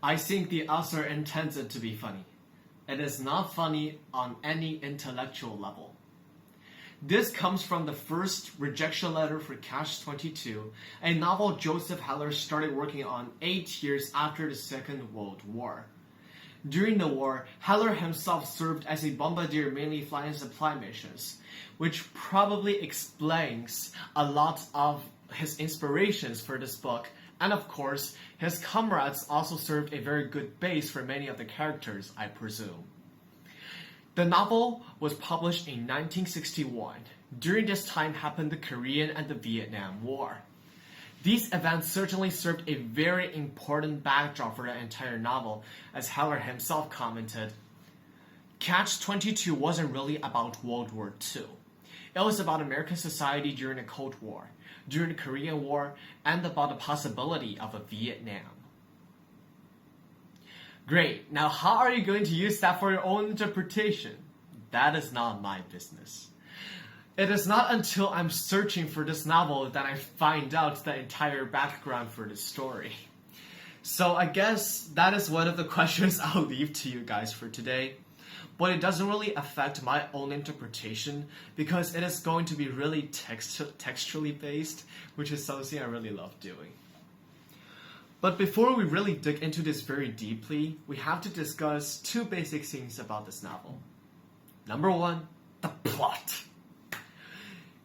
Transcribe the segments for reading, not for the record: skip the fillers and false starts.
I think the author intends it to be funny. It is not funny on any intellectual level. This comes from the first rejection letter for Catch-22, a novel Joseph Heller started working on 8 years after the Second World War. During the war, Heller himself served as a bombardier mainly flying supply missions, which probably explains a lot of his inspirations for this book, and of course, his comrades also served a very good base for many of the characters, I presume. The novel was published in 1961. During this time happened the Korean and the Vietnam War. These events certainly served a very important backdrop for the entire novel, as Heller himself commented. Catch-22 wasn't really about World War II. It was about American society during the Cold War, during the Korean War, and about the possibility of a Vietnam. Great, now how are you going to use that for your own interpretation? That is not my business. It is not until I'm searching for this novel that I find out the entire background for the story. So I guess that is one of the questions I'll leave to you guys for today. But it doesn't really affect my own interpretation because it is going to be really textually based, which is something I really love doing. But before we really dig into this very deeply, we have to discuss two basic things about this novel. Number one, the plot.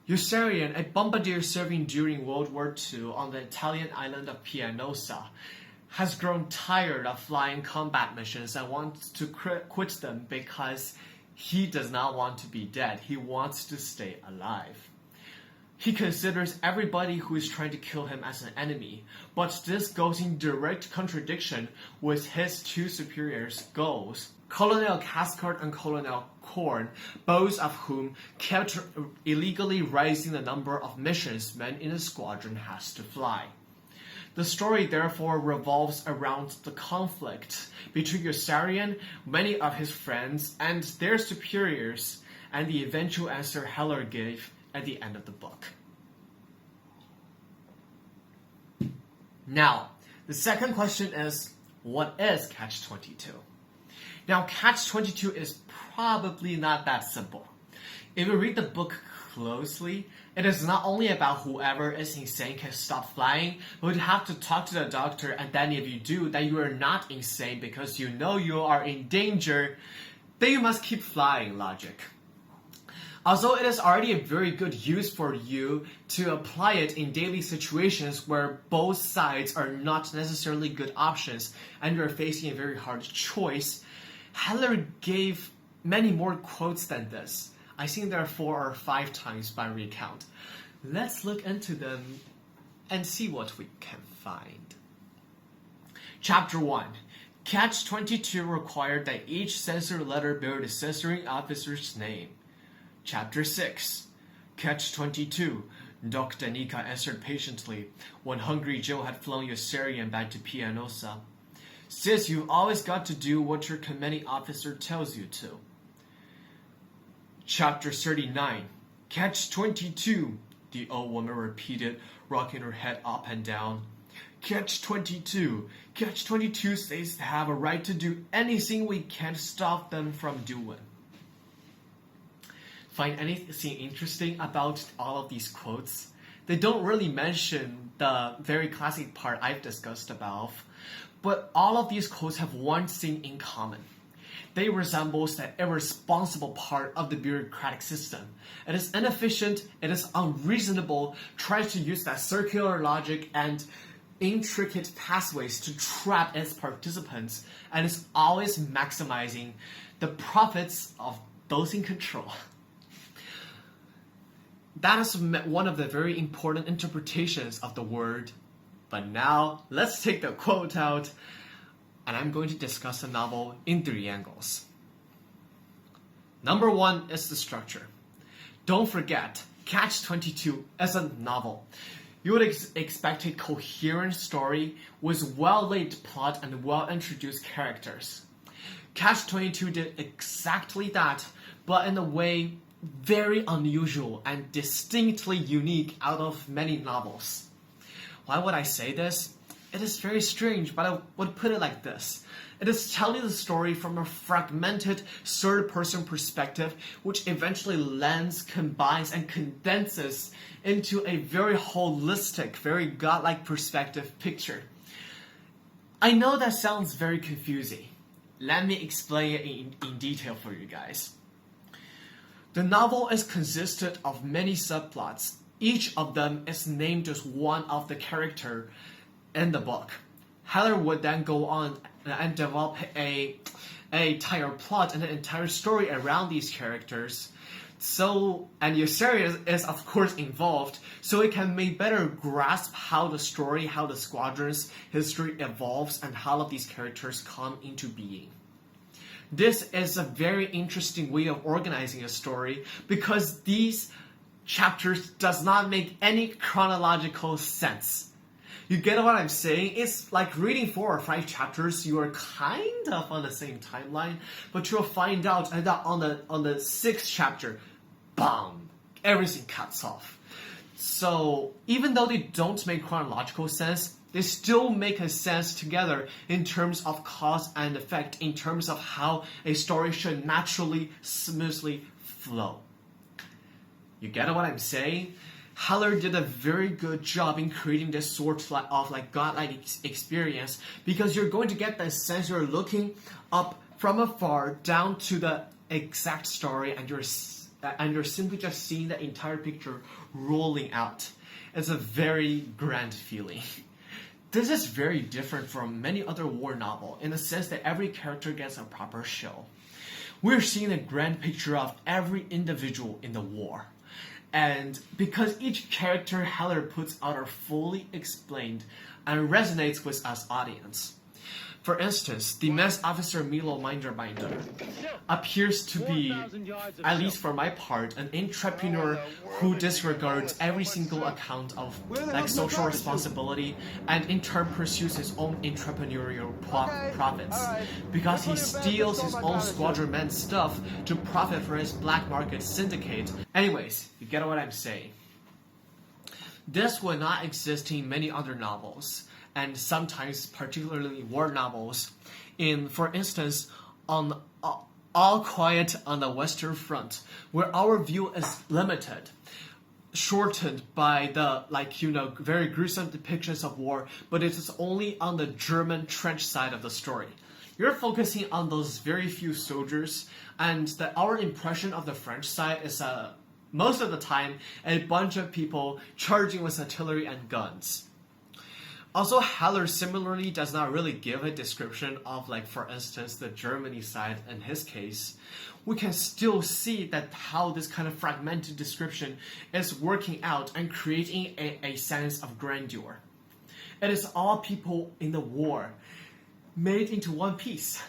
Yossarian, a bombardier serving during World War II on the Italian island of Pianosa, has grown tired of flying combat missions and wants to quit them because he does not want to be dead. He wants to stay alive. He considers everybody who is trying to kill him as an enemy, but this goes in direct contradiction with his two superiors' goals, Colonel Cathcart and Colonel Korn, both of whom kept illegally raising the number of missions men in a squadron has to fly. The story therefore revolves around the conflict between Yossarian, many of his friends, and their superiors, and the eventual answer Heller gave at the end of the book. Now, the second question is, what is Catch-22? Now, Catch-22 is probably not that simple. If you read the book closely, it is not only about whoever is insane can stop flying, but you have to talk to the doctor, and then if you do, then you are not insane because you know you are in danger, then you must keep flying logic. Although it is already a very good use for you to apply it in daily situations where both sides are not necessarily good options and you're facing a very hard choice, Heller gave many more quotes than this. I think there are 4 or 5 times by recount. Let's look into them and see what we can find. Chapter 1. Catch-22 required that each censor letter bear the censoring officer's name. Chapter 6. Catch-22. Doc Danica answered patiently when Hungry Joe had flown Yossarian back to Pianosa. Sis, you've always got to do what your commanding officer tells you to. Chapter 39. Catch-22. The old woman repeated, rocking her head up and down. Catch-22. Catch-22 says they have a right to do anything we can't stop them from doing. Find anything interesting about all of these quotes? They don't really mention the very classic part I've discussed above, but all of these quotes have one thing in common. They resemble that irresponsible part of the bureaucratic system. It is inefficient, it is unreasonable, tries to use that circular logic and intricate pathways to trap its participants, and is always maximizing the profits of those in control. That is one of the very important interpretations of the word. But now, let's take the quote out, and I'm going to discuss the novel in 3 angles. Number 1 is the structure. Don't forget, Catch-22 is a novel. You would expect a coherent story with well-laid plot and well-introduced characters. Catch-22 did exactly that, but in a way very unusual and distinctly unique out of many novels. Why would I say this? it is very strange, but I would put it like this. It is telling the story from a fragmented third-person perspective, which eventually lends, combines, and condenses into a very holistic, very godlike perspective picture. I know that sounds very confusing. Let me explain it in detail for you guys. The novel is consisted of many subplots. Each of them is named as one of the character in the book. Heller would then go on and develop a entire plot and an entire story around these characters. So, and Yossarius is of course involved, so it can make better grasp how the story, how the squadron's history evolves, and how all of these characters come into being. This is a very interesting way of organizing a story because these chapters does not make any chronological sense. You get what I'm saying? It's like reading 4 or 5 chapters, you are kind of on the same timeline, but you'll find out that on the 6th chapter, bam, everything cuts off. So even though they don't make chronological sense, they still make a sense together in terms of cause and effect, in terms of how a story should naturally, smoothly flow. You get what I'm saying? Heller did a very good job in creating this sort of godlike experience because you're going to get the sense you're looking up from afar down to the exact story and you're simply just seeing the entire picture rolling out. It's a very grand feeling. This is very different from many other war novels in the sense that every character gets a proper show. We're seeing a grand picture of every individual in the war. And because each character Heller puts out are fully explained and resonates with us audience. For instance, the mess officer Milo Minderbinder appears to be, at least for my part, an entrepreneur who disregards every single account of social responsibility and in turn pursues his own entrepreneurial profits because he steals his own squadron men's stuff to profit for his black market syndicate. Anyways, you get what I'm saying. This will not exist in many other novels, and sometimes particularly war novels. For instance, on All Quiet on the Western Front, where our view is limited, shortened by the very gruesome depictions of war, but it is only on the German trench side of the story. You're focusing on those very few soldiers, and our impression of the French side is most of the time a bunch of people charging with artillery and guns. Also, Heller similarly does not really give a description of, for instance, the Germany side in his case. We can still see that how this kind of fragmented description is working out and creating a sense of grandeur. It is all people in the war made into one piece.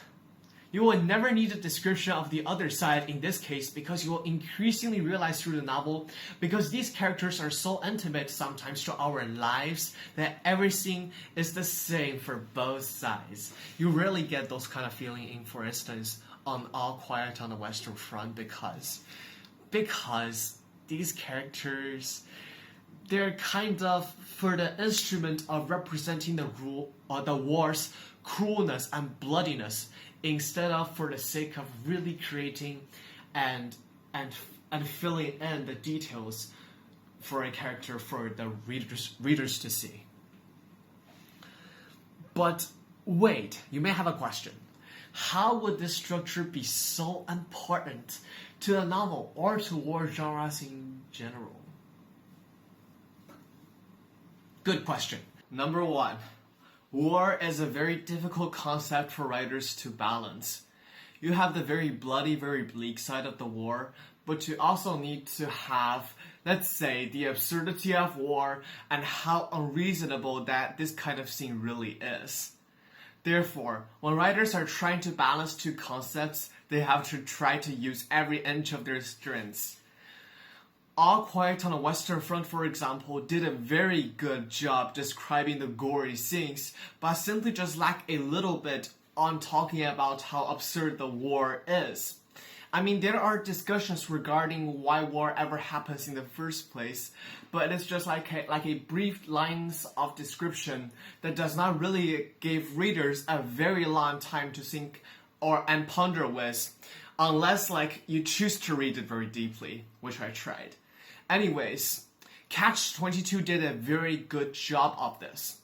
You will never need a description of the other side in this case because you will increasingly realize through the novel, because these characters are so intimate sometimes to our lives, that everything is the same for both sides. You rarely get those kind of feeling in, for instance, on All Quiet on the Western Front because these characters, they're kind of for the instrument of representing the war's cruelness and bloodiness, instead of for the sake of really creating and filling in the details for a character for the readers to see. But wait, you may have a question. How would this structure be so important to the novel or to war genres in general? Good question. Number 1. War is a very difficult concept for writers to balance. You have the very bloody, very bleak side of the war, but you also need to have, let's say, the absurdity of war and how unreasonable that this kind of scene really is. Therefore, when writers are trying to balance two concepts, they have to try to use every inch of their strengths. All Quiet on the Western Front, for example, did a very good job describing the gory scenes, but simply just lacked a little bit on talking about how absurd the war is. I mean, there are discussions regarding why war ever happens in the first place, but it's just like a brief lines of description that does not really give readers a very long time to think and ponder with, unless like you choose to read it very deeply, which I tried. Anyways, Catch-22 did a very good job of this,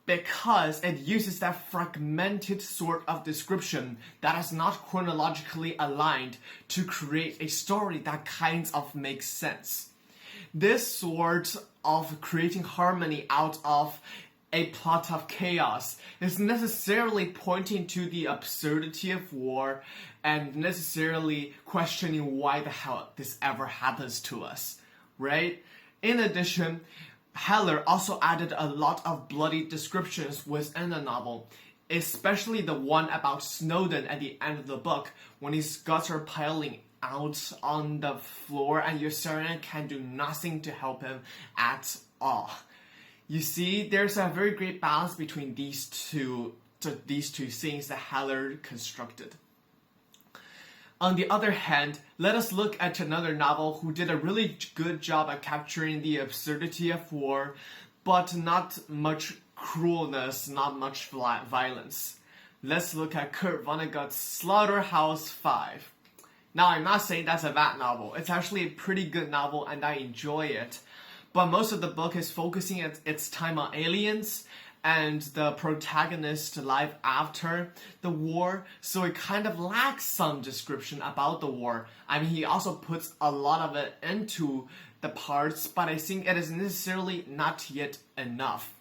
because it uses that fragmented sort of description that is not chronologically aligned to create a story that kind of makes sense. This sort of creating harmony out of a plot of chaos is necessarily pointing to the absurdity of war and necessarily questioning why the hell this ever happens to us, right? In addition, Heller also added a lot of bloody descriptions within the novel, especially the one about Snowden at the end of the book when his guts are piling out on the floor and Yossarian can do nothing to help him at all. You see, there's a very great balance between these two things that Heller constructed. On the other hand, let us look at another novel who did a really good job at capturing the absurdity of war, but not much cruelness, not much violence. Let's look at Kurt Vonnegut's Slaughterhouse-Five. Now, I'm not saying that's a bad novel. It's actually a pretty good novel and I enjoy it. But most of the book is focusing its time on aliens and the protagonist life after the war, so it kind of lacks some description about the war. I mean, he also puts a lot of it into the parts, but I think it is necessarily not yet enough.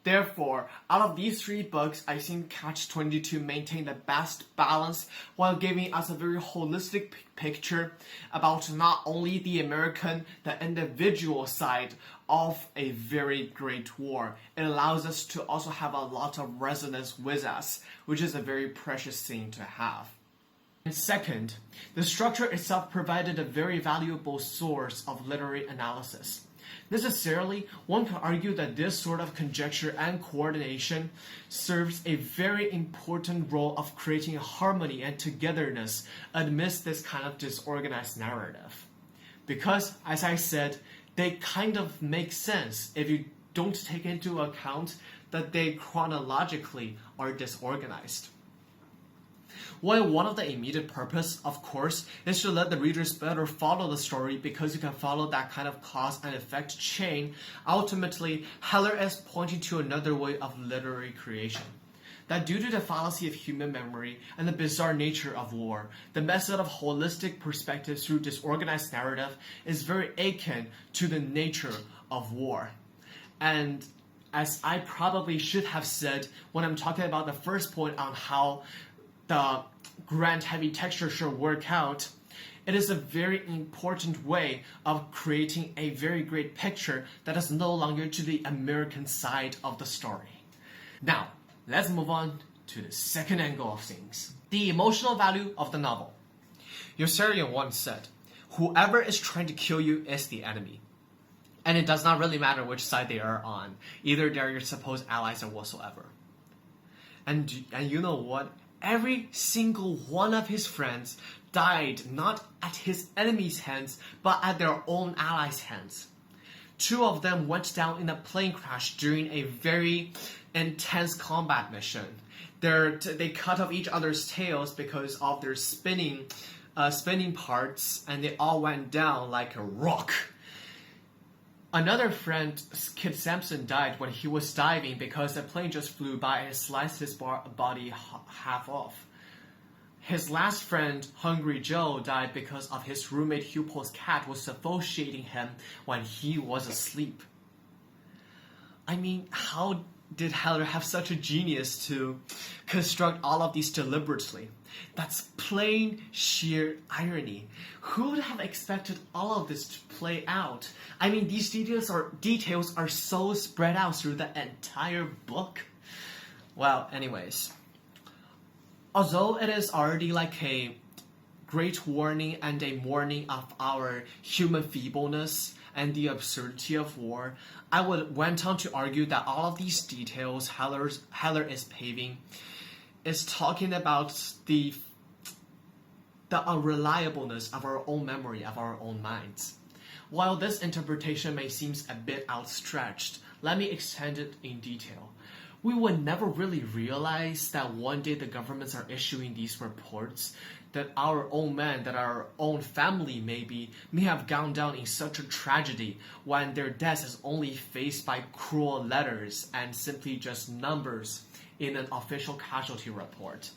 Therefore, out of these three books, I think Catch-22 maintained the best balance while giving us a very holistic picture about not only the individual side of a very great war. It allows us to also have a lot of resonance with us, which is a very precious thing to have. And second, the structure itself provided a very valuable source of literary analysis. Necessarily, one could argue that this sort of conjecture and coordination serves a very important role of creating harmony and togetherness amidst this kind of disorganized narrative. Because, as I said, they kind of make sense if you don't take into account that they chronologically are disorganized. While one of the immediate purpose, of course, is to let the readers better follow the story because you can follow that kind of cause and effect chain, ultimately, Heller is pointing to another way of literary creation. That due to the fallacy of human memory and the bizarre nature of war, the method of holistic perspective through disorganized narrative is very akin to the nature of war. And as I probably should have said when I'm talking about the first point on how the grand heavy texture should work out, it is a very important way of creating a very great picture that is no longer to the American side of the story. Now, let's move on to the second angle of things. The emotional value of the novel. Yossarian once said, "Whoever is trying to kill you is the enemy." And it does not really matter which side they are on. Either they're your supposed allies or whatsoever. And you know what? Every single one of his friends died not at his enemy's hands, but at their own allies' hands. 2 of them went down in a plane crash during a very intense combat mission. They cut off each other's tails because of their spinning parts, and they all went down like a rock. Another friend, Kid Sampson, died when he was diving because the plane just flew by and sliced his body half off. His last friend, Hungry Joe, died because of his roommate Hupo's cat was suffocating him when he was asleep. I mean, how did Heller have such a genius to construct all of these deliberately? That's plain sheer irony. Who would have expected all of this to play out? I mean, these details are so spread out through the entire book. Well, anyways, although it is already like a great warning and a warning of our human feebleness and the absurdity of war, I went on to argue that all of these details Heller is paving is talking about the unreliableness of our own memory, of our own minds. While this interpretation may seem a bit outstretched, let me extend it in detail. We would never really realize that one day the governments are issuing these reports, that our own men, that our own family maybe, may have gone down in such a tragedy when their death is only faced by cruel letters and simply just numbers in an official casualty report.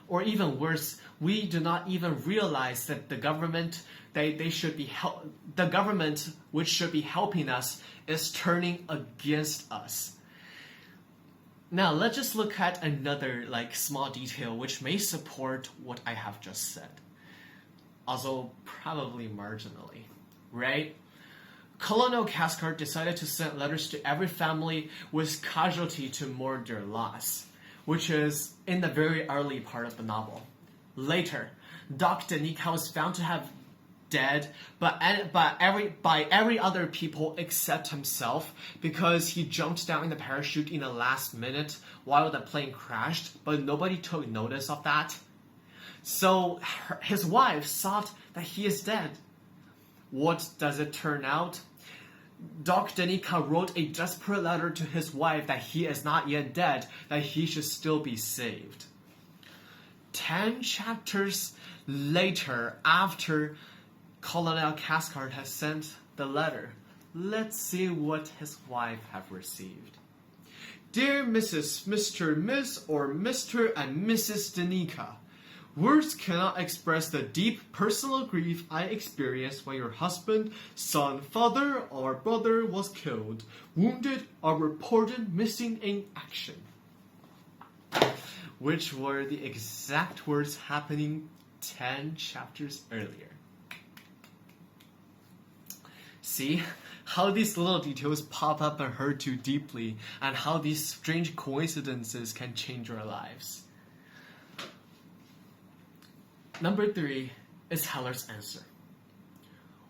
Or even worse, we do not even realize that the government the government which should be helping us is turning against us. Now let's just look at another small detail which may support what I have just said. Also probably marginally, right? Colonel Cathcart decided to send letters to every family with casualty to mourn their loss, which is in the very early part of the novel. Later, Doc Danica was found to have dead, but by every other people except himself, because he jumped down in the parachute in the last minute while the plane crashed, but nobody took notice of that. So his wife thought that he is dead. What does it turn out? Doc Danica wrote a desperate letter to his wife that he is not yet dead, that he should still be saved. 10 chapters later, after Colonel Cathcart has sent the letter, let's see what his wife have received. Dear Mrs., Mr., Miss, or Mr. and Mrs. Danica, words cannot express the deep personal grief I experienced when your husband, son, father, or brother was killed, wounded, or reported missing in action. Which were the exact words happening 10 chapters earlier. See how these little details pop up and hurt too deeply, and how these strange coincidences can change our lives. Number 3 is Heller's answer.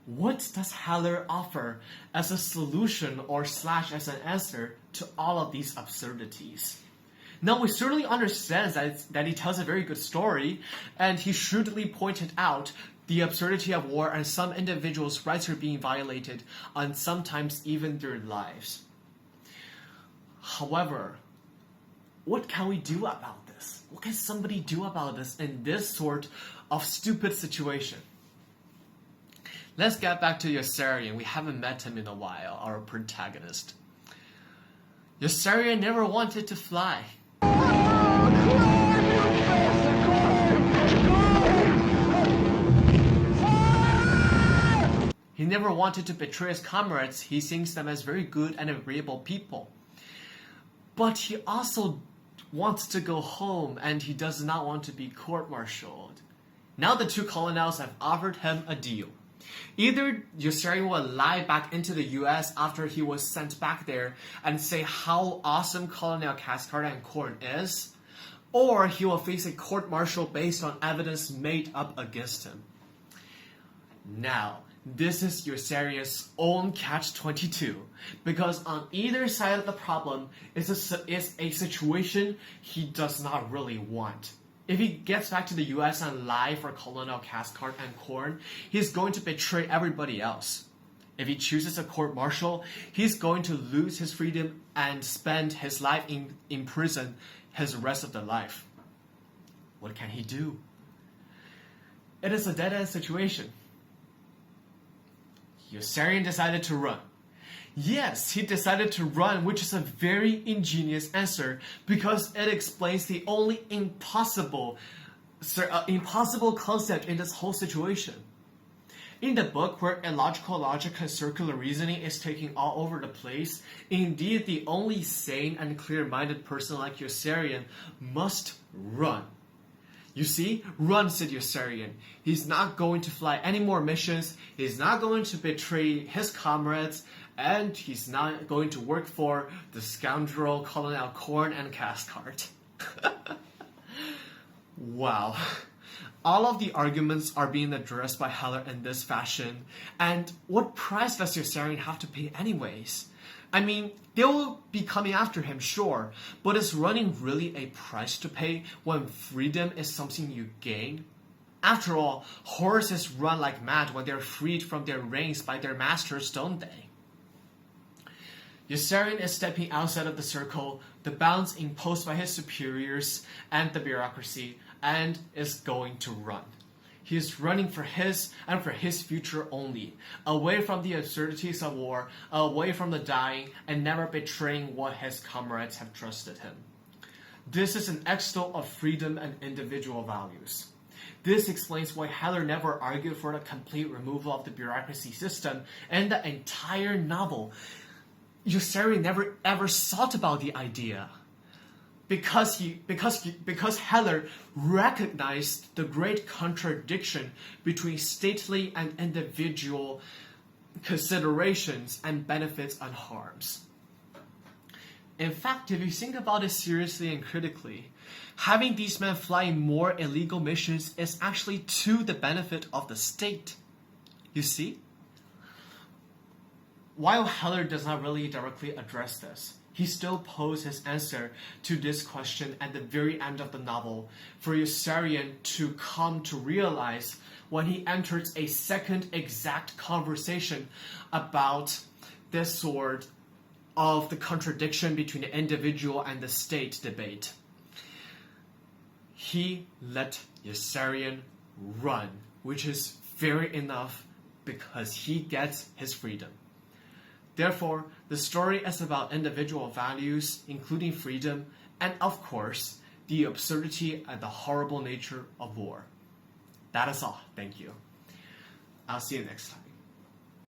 What does Heller offer as a solution or / as an answer to all of these absurdities? Now, we certainly understand that he tells a very good story, and he shrewdly pointed out the absurdity of war and some individuals' rights are being violated, and sometimes even their lives. However, what can we do about this? What can somebody do about this in this sort of stupid situation? Let's get back to Yossarian. We haven't met him in a while, our protagonist. Yossarian never wanted to fly. He never wanted to betray his comrades. He thinks them as very good and agreeable people. But he also wants to go home, and he does not want to be court-martialed. Now the 2 colonels have offered him a deal. Either Yossarian will lie back into the US after he was sent back there and say how awesome Colonel Cathcart and Korn is, or he will face a court-martial based on evidence made up against him. Now, this is Yossarian's own Catch-22, because on either side of the problem is a situation he does not really want. If he gets back to the US and lie for Colonel Cathcart and Korn, he's going to betray everybody else. If he chooses a court-martial, he's going to lose his freedom and spend his life in prison his rest of the life. What can he do? It is a dead-end situation. Yossarian decided to run. Yes, he decided to run, which is a very ingenious answer because it explains the only impossible concept in this whole situation. In the book where illogical logic and circular reasoning is taking all over the place, indeed the only sane and clear-minded person like Yossarian must run. You see, run, said Yossarian. He's not going to fly any more missions, he's not going to betray his comrades, and he's not going to work for the scoundrel Colonel Korn and Cathcart. Wow. All of the arguments are being addressed by Heller in this fashion, and what price does Yossarian have to pay anyways? I mean, they will be coming after him, sure, but is running really a price to pay when freedom is something you gain? After all, horses run like mad when they're freed from their reins by their masters, don't they? Yossarian is stepping outside of the circle, the bounds imposed by his superiors and the bureaucracy, and is going to run. He is running for his and for his future only, away from the absurdities of war, away from the dying, and never betraying what his comrades have trusted him. This is an extol of freedom and individual values. This explains why Heller never argued for the complete removal of the bureaucracy system, and the entire novel Yossarian never ever thought about the idea. Because Heller recognized the great contradiction between stately and individual considerations and benefits and harms. In fact, if you think about it seriously and critically, having these men flying more illegal missions is actually to the benefit of the state. You see? While Heller does not really directly address this, he still posed his answer to this question at the very end of the novel for Yossarian to come to realize when he enters a second exact conversation about this sort of the contradiction between the individual and the state debate. He let Yossarian run, which is fair enough because he gets his freedom. Therefore, the story is about individual values, including freedom, and of course, the absurdity and the horrible nature of war. That is all. Thank you. I'll see you next time.